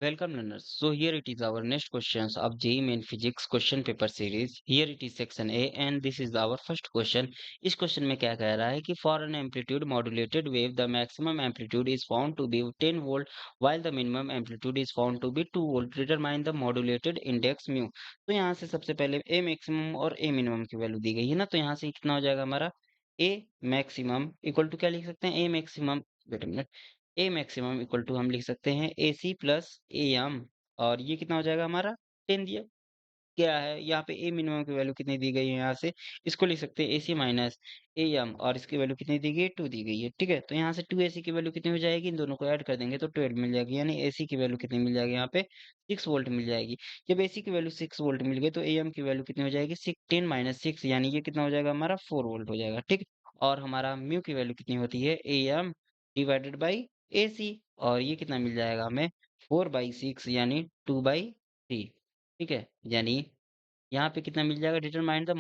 Welcome learners. So here it is our next questions of JEE Main Physics question paper series. Here it is section A and this is our first question. इस question में क्या कह रहा है कि for an amplitude modulated wave the maximum amplitude is found to be 10 volt while the minimum amplitude is found to be 2 volt. Determine the modulated index mu. तो यहाँ से सबसे पहले A maximum और A minimum की value दी गई है ना, तो यहाँ से कितना हो जाएगा हमारा A maximum इक्वल टू क्या लिख सकते हैं A maximum, wait a minute, a maximum equal to हम लिख सकते हैं ए सी प्लस ए एम, और ये कितना हो जाएगा हमारा 10 दिया गया है। यहाँ पे ए मिनिमम की वैल्यू कितनी दी गई है, यहाँ से इसको लिख सकते हैं ए सी माइनस ए एम, और इसकी वैल्यू कितनी दी गई है 2 दी गई है। ठीक है, तो यहाँ से 2 ए सी की वैल्यू कितनी हो जाएगी, इन दोनों को ऐड कर देंगे तो 12 मिल जाएगी, यानी ए सी की वैल्यू कितनी मिल जाएगी यहाँ पे 6 वोल्ट मिल जाएगी। जब ए सी की वैल्यू 6 वोल्ट मिल गई तो ए एम की वैल्यू कितनी हो जाएगी 10 माइनस 6, यानी ये कितना हो जाएगा हमारा 4 वोल्ट हो जाएगा। ठीक, और हमारा म्यू की वैल्यू कितनी होती है ए एम डिवाइडेड बाई ए सी, और ये कितना मिल जाएगा हमें 4/6 यानी 2/3। ठीक है, यानी यहाँ पे कितना मिल जाएगा, डिटरमाइन द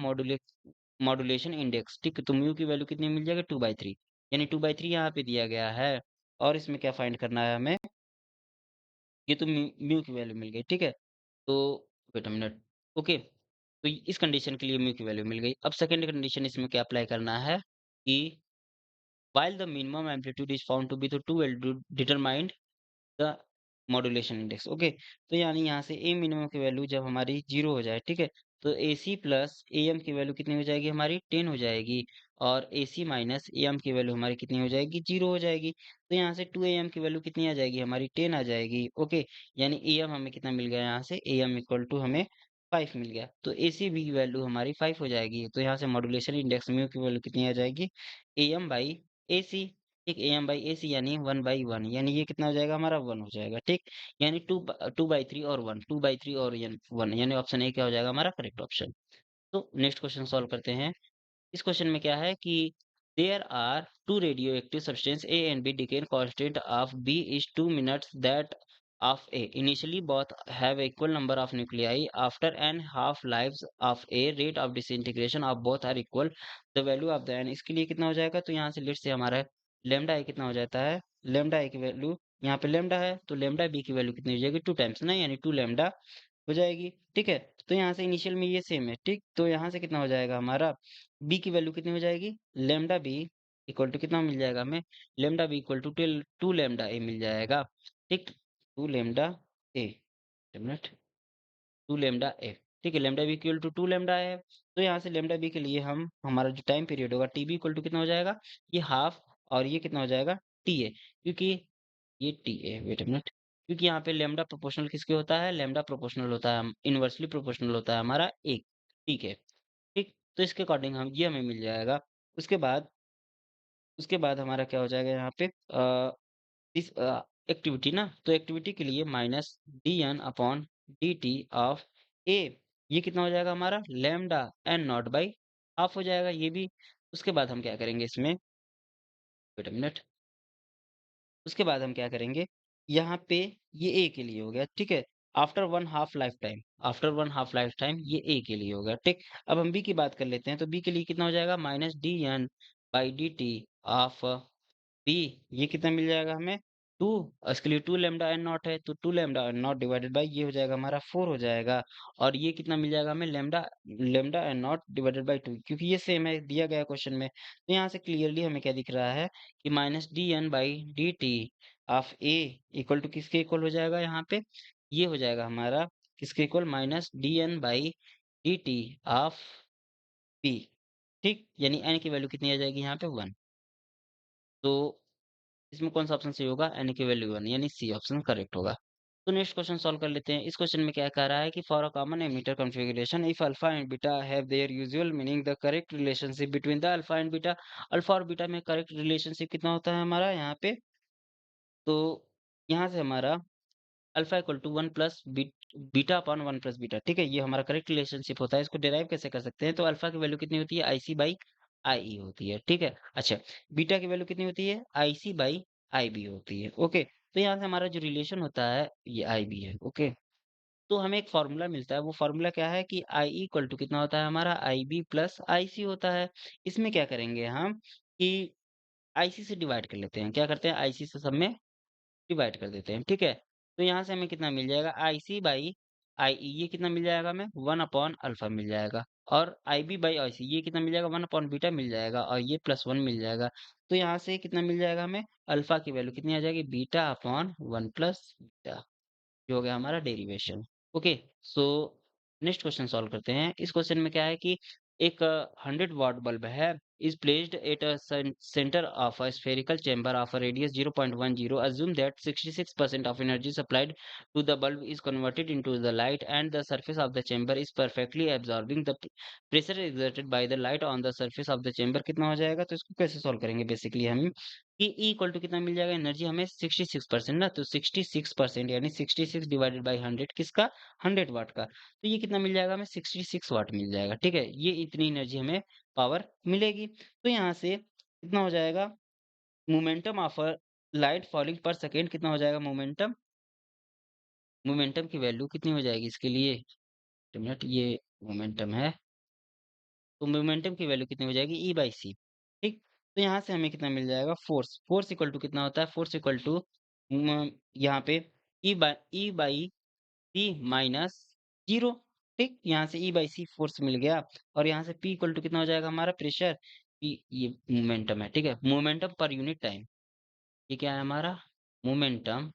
मॉड्यूलेशन इंडेक्स। ठीक है, तो म्यू की वैल्यू कितनी मिल जाएगा 2/3, यानी 2/3 यहाँ पे दिया गया है, और इसमें क्या फाइंड करना है हमें, ये तो म्यू की वैल्यू मिल गई। ठीक है, तो वेट अ मिनट, ओके, तो इस कंडीशन के लिए म्यू की वैल्यू मिल गई। अब सेकंड कंडीशन इसमें क्या अप्लाई करना है कि while the minimum amplitude is found to be the 2 determined the modulation index. Okay, तो यानी यहाँ से ए मिनिमम की वैल्यू जब हमारी 0 हो जाए, ठीक है, तो ए सी प्लस ए एम की वैल्यू कितनी हो जाएगी हमारी 10 हो जाएगी, और ए सी माइनस ए एम की वैल्यू हमारी कितनी हो जाएगी 0 हो जाएगी। तो यहाँ से 2 ए एम की वैल्यू कितनी आ जाएगी हमारी 10 आ जाएगी। ओके, यानी ए एम हमें कितना मिल गया, यहाँ से ए एम इक्वल टू हमें 5 मिल गया, तो ए सी बी की वैल्यू हमारी 5 हो जाएगी। तो यहाँ से मॉड्यूलेशन इंडेक्स म्यू की वैल्यू कितनी आ जाएगी ए एम बाई ए सी। ठीक, ए एम बाई ए सी यानी 1/1, यानी ये कितना हो जाएगा हमारा 1 हो जाएगा। ठीक, यानी 2/3 और 1, 2/3 और 1, यानी ऑप्शन ए क्या हो जाएगा हमारा करेक्ट ऑप्शन। तो नेक्स्ट क्वेश्चन सॉल्व करते हैं। इस क्वेश्चन में क्या है कि there are two radioactive substance A and B decay constant of B is 2 minutes that of A. Initially, both have equal number of nuclei. After n half lives of A, rate of disintegration of both are equal. The value of the n, इसके लिए कितना हो जाएगा, तो यहाँ से late से हमारा लेमडा ए कितना हो जाता है, लेमडा ए की वैल्यू यहाँ पे लेमडा है, तो लेमडा बी की वैल्यू कितनी हो जाएगी 2 टाइम्स ना, यानी 2 लेमडा हो जाएगी। ठीक है, तो यहाँ से इनिशियल में ये सेम है। ठीक, तो यहाँ से कितना हो जाएगा हमारा बी की वैल्यू कितनी हो जाएगी, लेमडा बी इक्वल टू कितना मिल जाएगा हमें, lambda B equal to 2 lambda A मिल जाएगा। ठीक, 2 lambda A, minute, 2 lambda A. ठीक है, lambda B equal to 2 lambda है, तो यहाँ से लेमडा बी के लिए हम हमारा जो टाइम पीरियड होगा टी बी इक्वल टू कितना हो जाएगा, ये हाफ, और ये कितना हो जाएगा टी ए, क्योंकि ये T A, wait a minute, क्योंकि यहाँ पे लैम्डा प्रोपोर्शनल किसके होता है, लैम्डा प्रोपोर्शनल होता है, इनवर्सली प्रोपोर्शनल होता है हमारा एक। ठीक है, ठीक, तो इसके अकॉर्डिंग हम ये हमें मिल जाएगा। उसके बाद हमारा क्या हो जाएगा यहाँ पे इस एक्टिविटी ना, तो एक्टिविटी के लिए minus D N upon D T of A, ये कितना हो जाएगा हमारा lambda N naught by half हो जाएगा ये भी। उसके बाद हम क्या करेंगे इसमें, वेट अ मिनट, उसके बाद हम क्या करेंगे, यहाँ पे ये ए के लिए हो गया। ठीक है, after one half life time, after one half life time ये ए के लिए हो गया। ठीक, अब हम बी की बात कर लेते हैं, तो बी के लिए कितना हो जाएगा minus D N by D T of B, ये कितना मिल जाएगा हमें 2, इसके लिए 2 लैम्डा एन नॉट है, तो 2 lambda N naught divided by ये हो जाएगा हमारा 4 हो जाएगा, और ये कितना मिल जाएगा हमें lambda lambda N naught divided by 2, क्योंकि ये सेम है दिया गया क्वेश्चन में। तो यहाँ से क्लियरली हमें क्या दिख रहा है कि minus D N by D T of A equal to किसके इक्वल हो जाएगा यहाँ पे, ये हो जाएगा हमारा किसके equal, minus D N by D T of P. ठीक, यानी एन की वैल्यू कितनी आ जाएगी यहाँ पे 1। तो इसमें कौन सा ऑप्शन सही होगा, एन की वैल्यू 1, यानी सी ऑप्शन करेक्ट होगा। तो नेक्स्ट क्वेश्चन सॉल्व कर लेते हैं। इस क्वेश्चन में क्या कह रहा है कि for a common ammeter configuration if alpha and beta have their usual meaning the correct relationship between the alpha and beta, alpha और बीटा में करेक्ट रिलेशनशिप कितना होता है हमारा यहाँ पे, तो यहाँ से हमारा alpha equal to 1 plus beta upon 1 plus beta. ठीक है, ये हमारा करेक्ट रिलेशनशिप होता है। इसको डिराइव कैसे कर सकते हैं, तो अल्फा की वैल्यू कितनी होती है आई सी बाई आई ई होती है। ठीक है, अच्छा, बीटा की वैल्यू कितनी होती है आई सी बाई आई बी होती है। ओके, तो यहाँ से हमारा जो रिलेशन होता है ये आई बी है। ओके, तो हमें एक फॉर्मूला मिलता है, वो फॉर्मूला क्या है कि आई इक्वल टू कितना होता है हमारा आई बी प्लस आई सी होता है। इसमें क्या करेंगे हम कि आई सी से डिवाइड कर लेते हैं, क्या करते हैं आई सी से सब में डिवाइड कर देते हैं। ठीक है, तो यहाँ से हमें कितना मिल जाएगा आईसी बाई आईई, ये कितना मिल जाएगा हमें 1 अपॉन अल्फा मिल जाएगा। और आईबी बाई आईसी ये कितना मिल जाएगा 1 अपॉन बीटा मिल जाएगा, और ये +1 मिल जाएगा। तो यहाँ से कितना मिल जाएगा हमें, अल्फा की वैल्यू कितनी आ जाएगी, बीटा अपॉन 1 प्लस बीटा, ये हो गया हमारा डेरिवेशन। ओके, सो नेक्स्ट क्वेश्चन सॉल्व करते हैं। इस क्वेश्चन में क्या है कि एक 100 वाट बल्ब है, is placed at a center of a spherical chamber of a radius 0.10. Assume that 66% of energy supplied to the bulb is converted into the light and the surface of the chamber is perfectly absorbing the pressure exerted by the light on the surface of the chamber। कितना हो जाएगा, तो इसको कैसे solve करेंगे basically हम कि E equal to कितना मिल जाएगा, एनर्जी हमें 66% ना, तो 66% यानी 66 डिवाइडेड बाई 100 किसका, 100 वाट का। तो ये कितना मिल जाएगा हमें, 66 वाट मिल जाएगा। ठीक है, ये इतनी एनर्जी हमें पावर मिलेगी। तो यहाँ से कितना हो जाएगा, momentum of a light falling पर सेकेंड कितना हो जाएगा, मोमेंटम मोमेंटम की वैल्यू कितनी हो जाएगी इसके लिए, एक मिनट, ये मोमेंटम है, तो मोमेंटम की वैल्यू कितनी हो जाएगी, ई बाई सी। ठीक, तो यहाँ से हमें कितना मिल जाएगा, फोर्स, फोर्स इक्वल टू कितना होता है, फोर्स इक्वल टू यहाँ पे ई बाई सी माइनस जीरो। ठीक, यहाँ से ई बाई सी फोर्स मिल गया, और यहाँ से पी इक्वल टू कितना हो जाएगा हमारा, प्रेशर, पी ये मोमेंटम है। ठीक है, मोमेंटम पर यूनिट टाइम, ये क्या है हमारा, momentum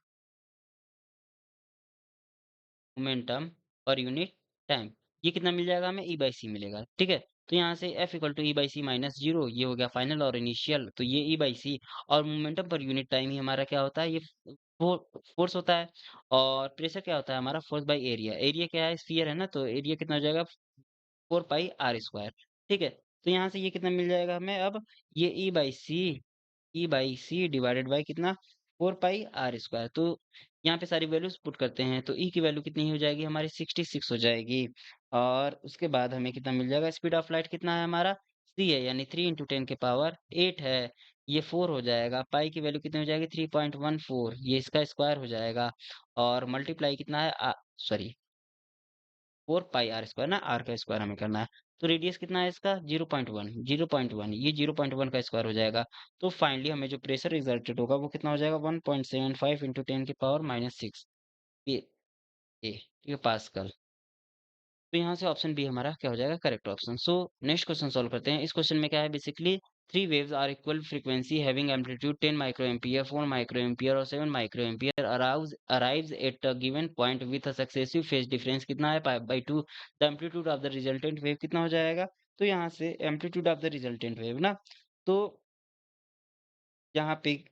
momentum per unit time, ये कितना मिल जाएगा हमें, ई बाई सी मिलेगा। ठीक है, तो यहाँ से F equal to E by C minus zero, ये हो गया फाइनल और इनिशियल, तो ये ई बाई सी, और मोमेंटम पर यूनिट टाइम ही हमारा क्या होता है, ये फोर्स होता है, और प्रेशर क्या होता है हमारा, फोर्स बाई एरिया, एरिया क्या है, स्फीयर है ना, तो एरिया कितना हो जाएगा, 4 पाई r स्क्वायर। ठीक है, तो यहाँ से ये कितना मिल जाएगा हमें अब, ये ई बाई सी डिवाइडेड बाई कितना, 4 पाई r स्क्वायर। तो यहाँ पे सारी वैल्यूज पुट करते हैं, तो ई की वैल्यू कितनी हो जाएगी हमारी, 66 हो जाएगी। और उसके बाद हमें कितना मिल जाएगा, स्पीड ऑफ लाइट कितना है हमारा, सी है, यानी 3 × 10⁸ है, ये 4 हो जाएगा। पाई की वैल्यू कितनी हो जाएगी, 3.14, ये इसका स्क्वायर हो जाएगा, और मल्टीप्लाई कितना है, सॉरी 4 पाई r स्क्वायर ना, आर का स्क्वायर हमें करना है। तो रेडियस कितना है इसका, 0.1, ये 0.1 का स्क्वायर हो जाएगा। तो फाइनली हमें जो प्रेशर एग्जर्टेड होगा वो कितना हो जाएगा, 1.75 इंटू 10⁻⁻⁶, ये ठीक है, पास्कल। तो यहाँ से ऑप्शन बी हमारा क्या हो जाएगा, correct option. So next question solve करते हैं। इस क्वेश्चन में क्या है, basically three waves are equal frequency having amplitude 10 micro ampere, 4 micro ampere और 7 micro ampere arrives at a given point with a successive phase difference कितना है, pi by 2। The amplitude of the resultant wave कितना हो जाएगा, तो यहाँ से amplitude of the resultant wave ना, तो यहाँ पे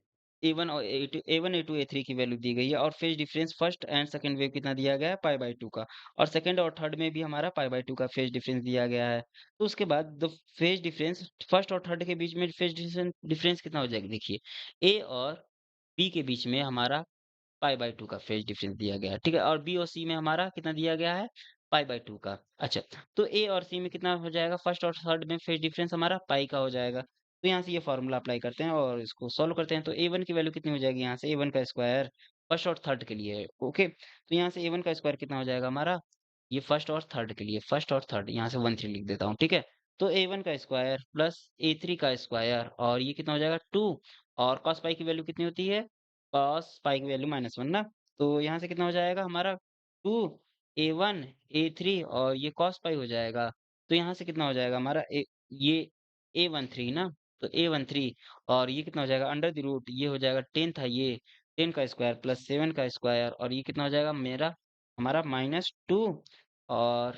A1 और A2 A3 की वैल्यू दी गई है, और phase difference first and second wave कितना दिया गया है, पाई बाई 2 का, और सेकंड और थर्ड में भी हमारा पाई बाई 2 का फेज डिफरेंस दिया गया है। तो उसके बाद द फेज डिफरेंस फर्स्ट और थर्ड के बीच में फेज डिफरेंस कितना हो जाएगा, देखिए ए और बी के बीच में हमारा पाई बाई 2 का फेज डिफरेंस दिया गया है, ठीक है, और बी और सी में हमारा कितना दिया गया है, पाई बाई 2 का। अच्छा, तो ए और सी में कितना हो जाएगा, फर्स्ट और थर्ड में फेज डिफरेंस हमारा पाई का हो जाएगा। तो यहाँ से ये फॉर्मूला अप्लाई करते हैं और इसको सॉल्व करते हैं। तो ए वन की वैल्यू कितनी हो जाएगी, यहाँ से ए वन का स्क्वायर फर्स्ट और थर्ड के लिए, ओके, तो यहाँ से ए वन का स्क्वायर कितना हो जाएगा हमारा, ये फर्स्ट और थर्ड के लिए, फर्स्ट और थर्ड, यहाँ से 1 3 लिख देता हूँ, ठीक है। तो ए वन का स्क्वायर प्लस ए थ्री का स्क्वायर, और ये कितना हो जाएगा 2, और कॉस पाई की वैल्यू कितनी होती है, कॉस पाई की वैल्यू -1 ना, तो यहाँ से कितना हो जाएगा हमारा 2 A1 A3 और ये कॉस पाई हो जाएगा। तो यहाँ से कितना हो जाएगा हमारा ये A13 ना, तो A13, और ये कितना हो जाएगा अंडर द रूट, ये हो जाएगा 10 था, ये 10 का स्क्वायर प्लस 7 का स्क्वायर, और ये कितना हो जाएगा मेरा हमारा -2 और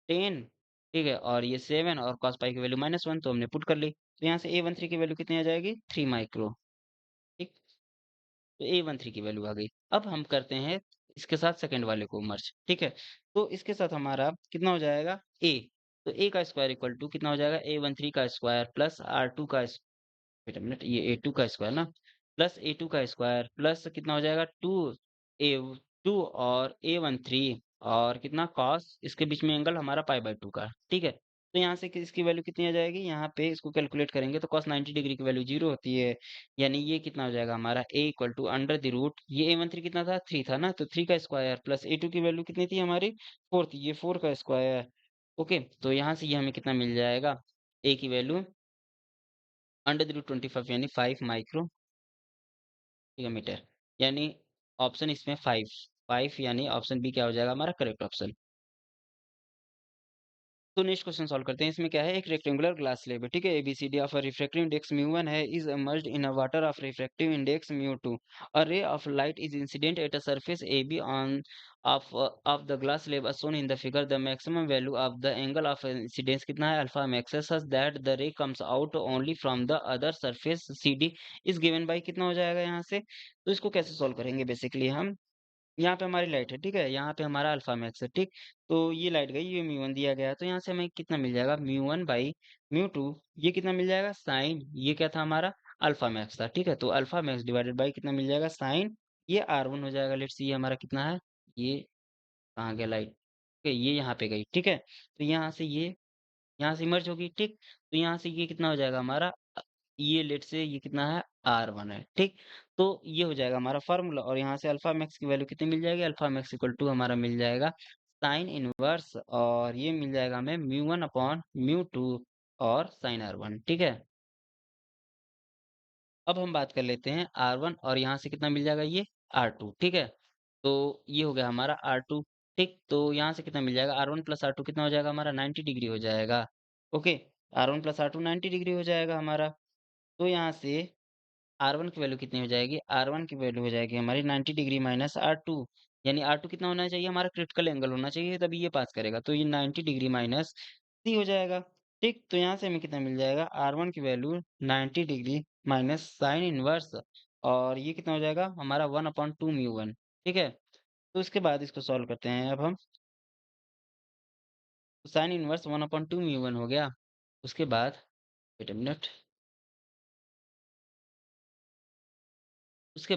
10, ठीक है, और ये 7 और कॉस पाई की वैल्यू -1, तो हमने पुट कर ली। तो यहाँ से A13 की वैल्यू कितनी आ जाएगी, 3 माइक्रो, ठीक। तो A13 की वैल्यू आ गई। अब हम करते हैं इसके साथ सेकंड वाले को मर्ज, ठीक है। तो इसके साथ हमारा कितना हो जाएगा A, तो A का स्क्वायर इक्वल टू कितना हो जाएगा, A13 का स्क्वायर प्लस R2 का वेट अ मिनट, ये A2 का स्क्वायर ना, प्लस A2 का स्क्वायर प्लस कितना हो जाएगा 2 और A13, और कितना कॉस, इसके बीच में एंगल हमारा पाई बाई 2 का, ठीक है। तो यहाँ से इसकी वैल्यू कितनी आ जाएगी, यहाँ पे इसको कैलकुलेट करेंगे तो कॉस 90 डिग्री की वैल्यू 0 होती है, यानी ये कितना हो जाएगा हमारा A equal to under the root, ये A13 कितना था, 3 था ना, तो 3 का स्क्वायर प्लस A2 की वैल्यू कितनी थी हमारी, 4 थी, ये 4 का स्क्वायर, ओके। तो यहाँ से ये हमें कितना मिल जाएगा, A की वैल्यू अंडर द रूट 25 यानी 5 माइक्रो मीटर, यानी ऑप्शन इसमें 5, 5 यानी ऑप्शन बी क्या हो जाएगा हमारा करेक्ट ऑप्शन। तो नेक्स्ट क्वेश्चन सॉल्व करते हैं। इसमें क्या है, एक रेक्टेंगुलर ग्लास स्लैब है, ठीक है। ABCD of a refractive index mu 1 है is immersed in a water of refractive index mu 2। A ray of light is incident at a surface AB on of the glass slab as shown in the figure. The maximum value of the angle of incidence कितना है, alpha max है, such that the ray comes out only from the other surface CD is given by कितना हो जाएगा यहाँ से। तो इसको कैसे सॉल्व करेंगे बेसिकली हम, यहाँ पे हमारी लाइट है, ठीक है? यहाँ पे हमारा अल्फ़ा मैक्स है, ठीक? तो ये लाइट गई, ये म्यू 1 दिया गया है, तो यहाँ से हमें कितना मिल जाएगा म्यू 1 बाई म्यू 2, ये कितना मिल जाएगा साइन, ये क्या था हमारा अल्फ़ा मैक्स था, ठीक है? तो अल्फ़ा मैक्स डिवाइडेड बाई कितना मिल जाएगा साइन, ये R1 हो जाएगा। लेट्स सी ये हमारा कितना है, ये कहाँ गया लाइट? ओके, ये यहाँ पे गई, ठीक है? तो यहाँ से ये यहाँ से मर्ज होगी, ठीक? तो यहाँ से ये कितना हो जाएगा हमारा ये लेट से ये कितना है R1 है, ठीक? तो ये हो जाएगा हमारा फ़ॉर्मूला और यहाँ से अल्फ़ा मैक्स की वैल्यू कितनी मिल जाएगी? अल्फ़ा मैक्स इक्वल टू हमारा मिल जाएगा साइन इनवर्स और ये मिल जाएगा हमें म्यू 1 अपॉन म्यू 2 और साइन R1, ठीक है? अब हम बात कर लेते हैं R1 और यहाँ से कितना मिल जाएगा ये R2, ठीक है? तो ये हो गया हमारा R2, ठीक? तो यहाँ से कितना मिल जाएगा R1 प्लस R2 कितना हो जाएगा हमारा 90 डिग्री हो जाएगा, okay? R1 plus R2 90 degree हो जाएगा हमारा। तो यहाँ से R1 की वैल्यू कितनी हो जाएगी? R1 की वैल्यू हो जाएगी हमारी 90 डिग्री माइनस R2, यानी R2 कितना होना चाहिए हमारा क्रिटिकल एंगल होना चाहिए तभी ये पास करेगा। तो ये 90 डिग्री माइनस C हो जाएगा, ठीक? तो यहाँ से हमें कितना मिल जाएगा R1 की value 90 degree minus sine inverse और ये कितना हो जाएगा हमारा 1/2 म्यू 1, ठीक है? तो उसके बाद इसको सॉल्व करते हैं अब हम। साइन इनवर्स 1/2 म्यू 1 हो गया। उसके बाद वेट अ मिनट, उसके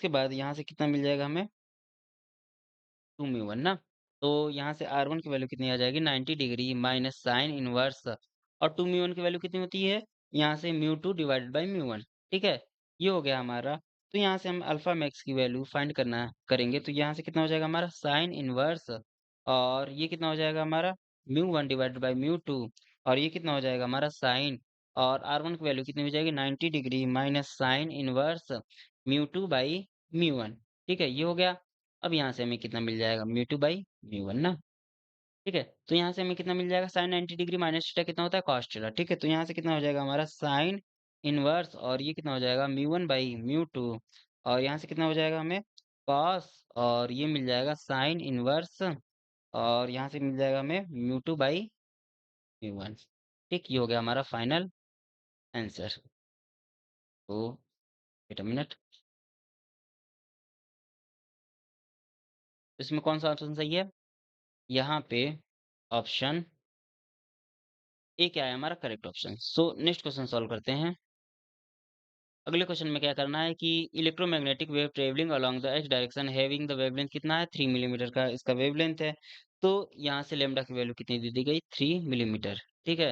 बाद यहाँ से कितना मिल जाएगा हमें 2 म्यू 1 ना, तो यहाँ से R1 की वैल्यू कितनी आ जाएगी 90 डिग्री माइनस साइन इनवर्स और 2 म्यू 1 की वैल्यू कितनी होती है यहाँ से म्यू 2 डिवाइडेड बाय म्यू 1, ठीक है? ये हो गया हमारा। तो यहाँ से हम अल्फा मैक्स की वैल्यू फाइंड करना करेंगे तो यहाँ से कितना हो जाएगा हमारा साइन इनवर्स और ये कितना हो जाएगा हमारा म्यू 1 डिवाइडेड बाय म्यू 2 और ये कितना हो जाएगा हमारा साइन और R1 की वैल्यू कितनी हो जाएगी 90 degree minus sine inverse mu 2 by mu 1, ठीक है? ये हो गया। अब यहाँ से हमें कितना मिल जाएगा म्यू 2 बाई म्यू 1 ना, ठीक है? तो यहाँ से हमें कितना मिल जाएगा साइन 90 डिग्री माइनस थीटा कितना होता है कॉस थीटा, ठीक है? तो यहाँ से कितना हो जाएगा हमारा साइन इनवर्स और ये कितना हो जाएगा म्यू 1 बाई म्यू 2 और यहाँ से कितना हो जाएगा हमें कॉस और ये मिल जाएगा साइन इनवर्स और यहाँ से मिल जाएगा हमें म्यू 2 बाई म्यू 1, ठीक? ये हो गया हमारा फाइनल आंसर। तो वेट अ मिनट, इसमें कौन सा ऑप्शन सही है? यहाँ पे ऑप्शन ए क्या है हमारा correct option. So next question solve करते हैं। अगले क्वेश्चन में क्या करना है कि electromagnetic wave travelling along the x direction having the wavelength कितना है 3 मिलीमीटर का इसका वेवलेंथ है। तो यहाँ से लैम्डा की वैल्यू कितनी दे दी गई 3 मिलीमीटर, ठीक है?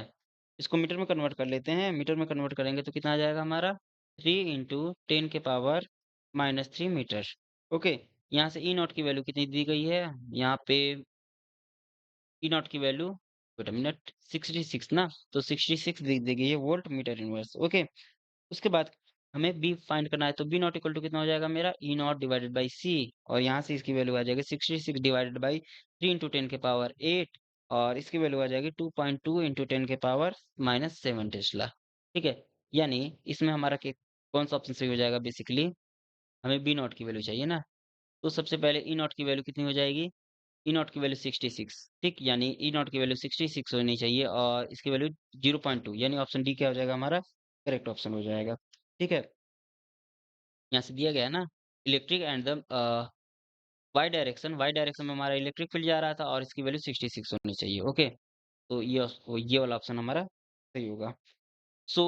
इसको मीटर में कन्वर्ट कर लेते हैं। मीटर में कन्वर्ट करेंगे तो कितना आ जाएगा हमारा 3 इंटू 10 के पावर -3 मीटर, ओके? यहाँ से ई नॉट की वैल्यू कितनी दी गई है यहाँ पे ई नॉट की वैल्यू वेट अ मिनट 66 ना, तो 66 दी गई है वोल्ट मीटर इनवर्स, ओके? उसके बाद हमें बी फाइंड करना है तो बी नॉट इक्वल टू कितना हो जाएगा मेरा ई नॉट डिवाइडेड बाई सी और यहाँ से इसकी वैल्यू आ जाएगी 66 डिवाइडेड बाई 3 इंटू 10 के पावर 8 और इसकी वैल्यू आ जाएगी 2.2 इंटू 10 के पावर -7 टेस्ला, ठीक है? यानी इसमें हमारा कौन सा ऑप्शन सही हो जाएगा बेसिकली हमें बी नॉट की वैल्यू चाहिए ना, तो सबसे पहले ई नॉट की वैल्यू कितनी हो जाएगी ई नॉट की वैल्यू 66, ठीक? यानी ई नॉट की वैल्यू 66 होनी चाहिए और इसकी वैल्यू 0.2 यानी ऑप्शन डी क्या हो जाएगा हमारा करेक्ट ऑप्शन हो जाएगा, ठीक है? यहाँ से दिया गया है ना electric and the Y direction में हमारा इलेक्ट्रिक फील्ड जा रहा था और इसकी वैल्यू 66 होनी चाहिए, ओके? तो ये वाला ऑप्शन हमारा सही होगा। सो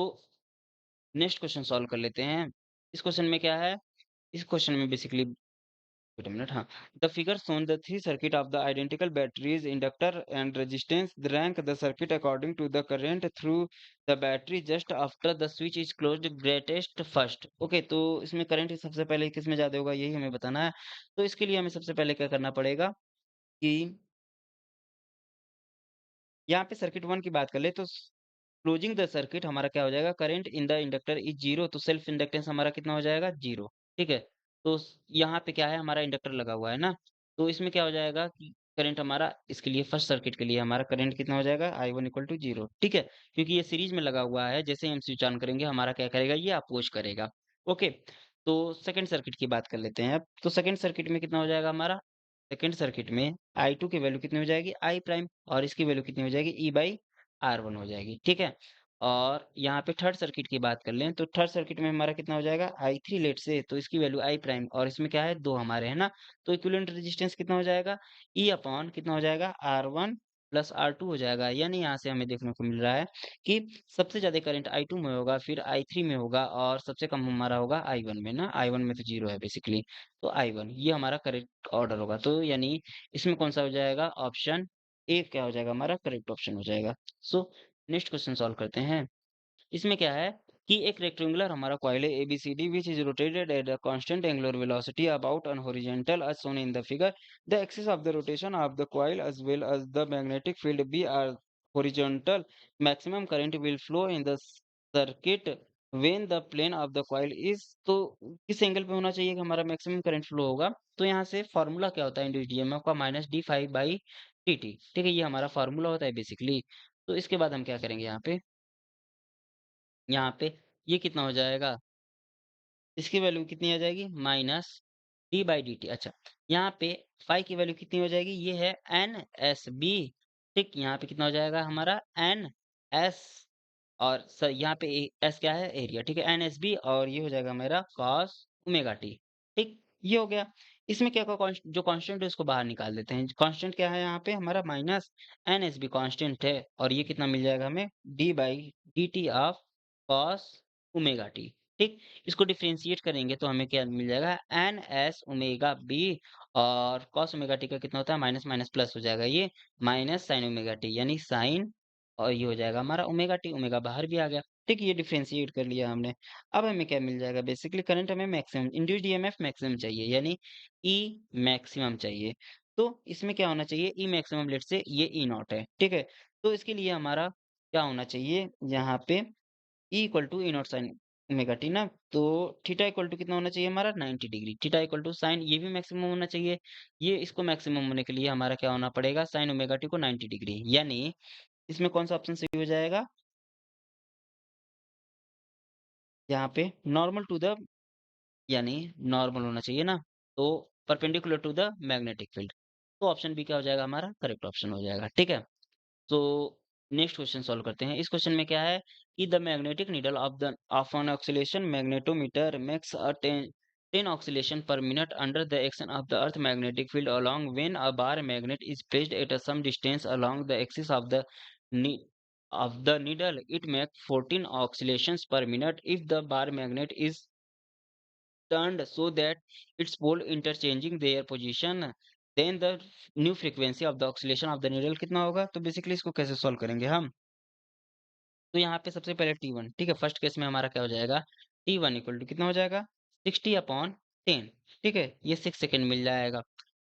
नेक्स्ट क्वेश्चन सॉल्व कर लेते हैं। इस क्वेश्चन में क्या है, इस क्वेश्चन में बेसिकली वेट अ मिनट, हाँ। The figure shown the three circuit of the identical batteries, inductor and resistance. The rank the circuit according to the current through the battery just after the switch is closed greatest first. Okay, तो इसमें current सबसे पहले किस में ज्यादा होगा यही हमें बताना है। तो इसके लिए हमें सबसे पहले क्या करना पड़ेगा कि यहाँ पे सर्किट 1 की बात कर ले तो क्लोजिंग द सर्किट हमारा क्या हो जाएगा, current in the inductor is zero, तो सेल्फ इंडक्टेंस हमारा कितना हो जाएगा, जीरो। ठीक है। तो यहाँ पे क्या है, हमारा इंडक्टर लगा हुआ है ना, तो इसमें क्या हो जाएगा कि करंट हमारा, इसके लिए फर्स्ट सर्किट के लिए हमारा करंट कितना हो जाएगा, I one equal to zero. ठीक है, क्योंकि ये सीरीज में लगा हुआ है, जैसे ही हम स्विच ऑन करेंगे हमारा क्या करेगा, ये अपोज करेगा। ओके। तो सेकंड सर्किट की बात कर लेते हैं अब। तो सेकंड सर्किट में कितना हो जाएगा हमारा, सेकंड सर्किट में आई टू की वैल्यू कितनी हो जाएगी, आई प्राइम, और इसकी वैल्यू कितनी हो जाएगी, ई बाई आर वन हो जाएगी। ठीक है। और यहाँ पे थर्ड सर्किट की बात कर लें, तो थर्ड सर्किट में हमारा कितना हो जाएगा, आई थ्री लेट से, तो इसकी वैल्यू आई प्राइम, और इसमें क्या है, दो हमारे है ना, तो इक्विवेलेंट रेजिस्टेंस कितना हो जाएगा, ई अपॉन कितना हो जाएगा, R one plus R two हो जाएगा। यानी यहाँ से हमें देखने को मिल रहा है कि सबसे ज्यादा करंट आई टू में होगा, फिर आई थ्री में होगा, और सबसे कम हमारा होगा आई वन में ना, आई वन में तो जीरो है बेसिकली। तो आई वन ये हमारा करेक्ट ऑर्डर होगा। तो यानी इसमें कौन सा हो जाएगा, ऑप्शन ए क्या हो जाएगा, हमारा करेक्ट ऑप्शन हो जाएगा। सो नेक्स्ट क्वेश्चन सॉल्व करते हैं। इसमें क्या है कि एक रेक्टेंगुलर हमारा कॉइल है ABCD which is rotated at a constant angular velocity about an horizontal as shown in the figure. The axis of the rotation of the coil as well as the magnetic field B are horizontal. Maximum current will flow in the circuit when the plane of the coil is, तो किस angle पे होना चाहिए कि हमारा maximum current flow होगा। तो यहाँ से फॉर्मूला क्या होता है इंड्यूस्ड ईएमएफ का, minus D five by T T. ठीक है, ये हमारा फॉर्मूला होता है बेसिकली। तो इसके बाद हम क्या करेंगे, यहाँ पे ये कितना हो जाएगा, इसकी वैल्यू कितनी आ जाएगी, minus D by D T. अच्छा, यहाँ पे फाई की वैल्यू कितनी हो जाएगी, ये है एन एस बी। ठीक, यहाँ पे कितना हो जाएगा हमारा एन एस, और सर यहाँ पे एस क्या है, एरिया। ठीक है, एन एस बी, और ये हो जाएगा मेरा कॉस ओमेगा टी। ठीक, ये हो गया। इसमें क्या होगा, जो कांस्टेंट है उसको बाहर निकाल देते हैं। कांस्टेंट क्या है यहाँ पे हमारा, minus N S B constant है, और ये कितना मिल जाएगा हमें, D by D T of cos omega T. ठीक, इसको डिफरेंशिएट करेंगे तो हमें क्या मिल जाएगा, एन एस ओमेगा बी, और कॉस ओमेगा टी का कितना होता है, माइनस माइनस प्लस हो जाएगा, ये माइनस साइन ओमेगा टी, यानी साइन, और ये हो जाएगा हमारा ओमेगा टी, ओमेगा बाहर भी आ गया। ठीक, ये डिफरेंशिएट कर लिया हमने। अब हमें क्या मिल जाएगा, बेसिकली करंट हमें मैक्सिमम, इंड्यूस्ड ईएमएफ मैक्सिमम चाहिए, यानी ई मैक्सिमम चाहिए। तो इसमें क्या होना चाहिए, ई मैक्सिमम लेट से ये ई नॉट है। ठीक है, तो इसके लिए हमारा क्या होना चाहिए, यहाँ पे E equal to E naught sine omega T ना, तो थीटा इक्वल टू कितना होना चाहिए हमारा, 90 degree. Theta equal to sine, ये भी मैक्सिमम होना चाहिए। ये इसको मैक्सिमम होने के लिए हमारा क्या होना पड़ेगा, साइन ओमेगा टी को 90 डिग्री, यानी इसमें कौन सा ऑप्शन सही हो जाएगा, यहाँ पे नॉर्मल टू द, यानी नॉर्मल होना चाहिए ना, तो perpendicular to the magnetic field. तो ऑप्शन बी क्या हो जाएगा हमारा, करेक्ट ऑप्शन हो जाएगा। ठीक है। तो नेक्स्ट क्वेश्चन सॉल्व करते हैं। इस क्वेश्चन में क्या है कि the magnetic needle of an oscillation magnetometer makes a 10 oscillation per minute under the action of the earth magnetic field along when a bar magnet is placed at a some distance along the axis of the ne- needle. It makes 14 oscillations per minute if the bar magnet is turned so that its pole interchanging their position. Then the new frequency of the oscillation of the needle कितना होगा। तो basically इसको कैसे solve करेंगे हम, तो यहाँ पे सबसे पहले टी वन। ठीक है, फर्स्ट केस में हमारा क्या हो जाएगा, टी वन इक्वल टू कितना हो जाएगा, 60/10। ठीक है, ये 6 सेकेंड मिल जाएगा।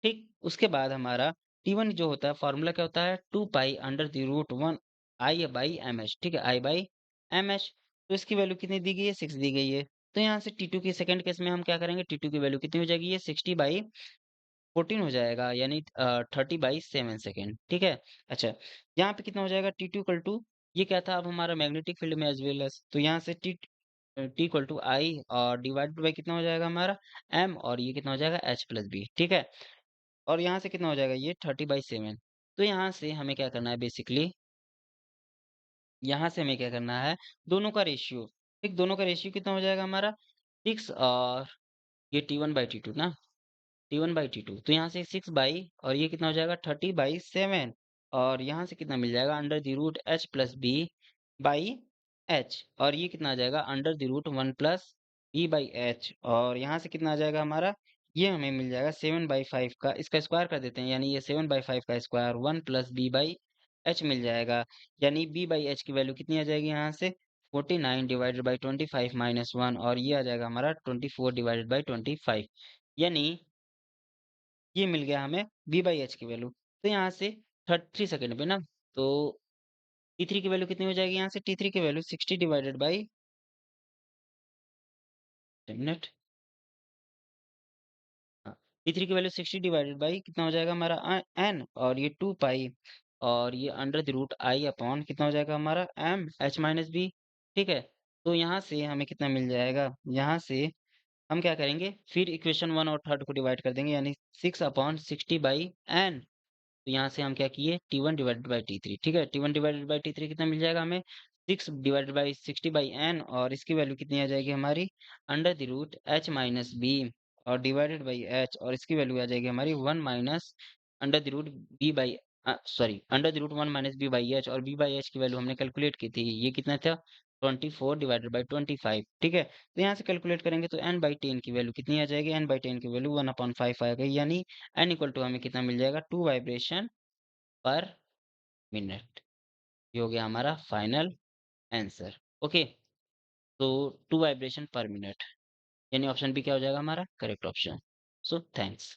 ठीक, उसके बाद हमारा टी वन जो होता है फॉर्मूला क्या होता है, 2 pi under the root 1 I by M H. ठीक है, आई बाई एम एच। तो इसकी वैल्यू कितनी दी गई है, 6 दी गई है। तो यहाँ से टी टू की सेकंड केस में हम क्या करेंगे, टी टू की वैल्यू कितनी हो जाएगी, ये 60/14 हो जाएगा, यानी 30/7 सेकेंड। ठीक है। अच्छा, यहाँ पे कितना हो जाएगा, टी टू इक्वल टू, ये क्या था अब हमारा मैग्नेटिक फील्ड में एज वेल एज, तो यहाँ से टी टी इक्वल टू आई और डिवाइडेड बाई कितना हो जाएगा हमारा एम, और ये कितना हो जाएगा एच प्लस बी। ठीक है, और यहाँ से कितना हो जाएगा, ये 30/7। तो यहाँ से हमें क्या करना है बेसिकली, यहाँ से हमें क्या करना है, दोनों का रेशियो। ठीक, दोनों का रेशियो कितना हो जाएगा हमारा, 6, और ये T1/T2 ना, T1/T2, तो यहाँ से 6 बाई, और ये कितना हो जाएगा 30/7, और यहाँ से कितना मिल जाएगा under the root H plus B by H, और ये कितना आ जाएगा under the root 1 plus B by H, और यहाँ से कितना आ जाएगा हमारा, ये हमें मिल जाएगा 7/5 का, इसका स्क्वायर कर देते हैं, यानी ये 7/5 का square 1 plus B by H मिल जाएगा। यानी बी बाई एच की वैल्यू कितनी आ जाएगी यहाँ से, 49/25 - 1, और ये आ जाएगा हमारा 24/25, यानी ये मिल गया हमें बी बाई एच की वैल्यू। तो यहाँ से 3 सेकंड पे ना, तो T3 की वैल्यू कितनी हो जाएगी यहाँ से? T3 की वैल्यू 60 डिवाइडेड बाई मिनट। हाँ, T3 की वैल्यू 60 डिवाइडेड बाई कितना हो जाएगा हमारा n, और ये 2 पाई, और ये under the root I upon कितना हो जाएगा हमारा m h माइनस बी। ठीक है, तो यहाँ से हमें कितना मिल जाएगा? यहाँ से हम क्या करेंगे, फिर इक्वेशन वन और थर्ड को डिवाइड कर देंगे, यानी 6/60/n। तो यहाँ से हम क्या किए, T1 डिवाइडेड बाई T3। ठीक है, T1 डिवाइडेड बाई T3 कितना मिल जाएगा हमें? 6 डिवाइडेड बाई 60/n, और इसकी वैल्यू कितनी आ जाएगी हमारी? Under the root h minus B, और डिवाइडेड बाई h, और इसकी वैल्यू आ जाएगी हमारी 1 minus under the root B by, sorry, under the root 1 minus B by H, और बी बाई एच की वैल्यू हमने कैलकुलेट की थी, ये कितना था? 24 डिवाइडेड बाई 25। ठीक है, तो यहाँ से कैलकुलेट करेंगे तो n/10 की वैल्यू कितनी आ जाएगी? n/10 की वैल्यू 1/5 आ गई, यानी n इक्वल टू हमें कितना मिल जाएगा? 2 वाइब्रेशन पर मिनट। ये हो गया हमारा फाइनल आंसर। ओके, तो 2 वाइब्रेशन पर मिनट, यानी ऑप्शन बी क्या हो जाएगा हमारा करेक्ट ऑप्शन। So thanks.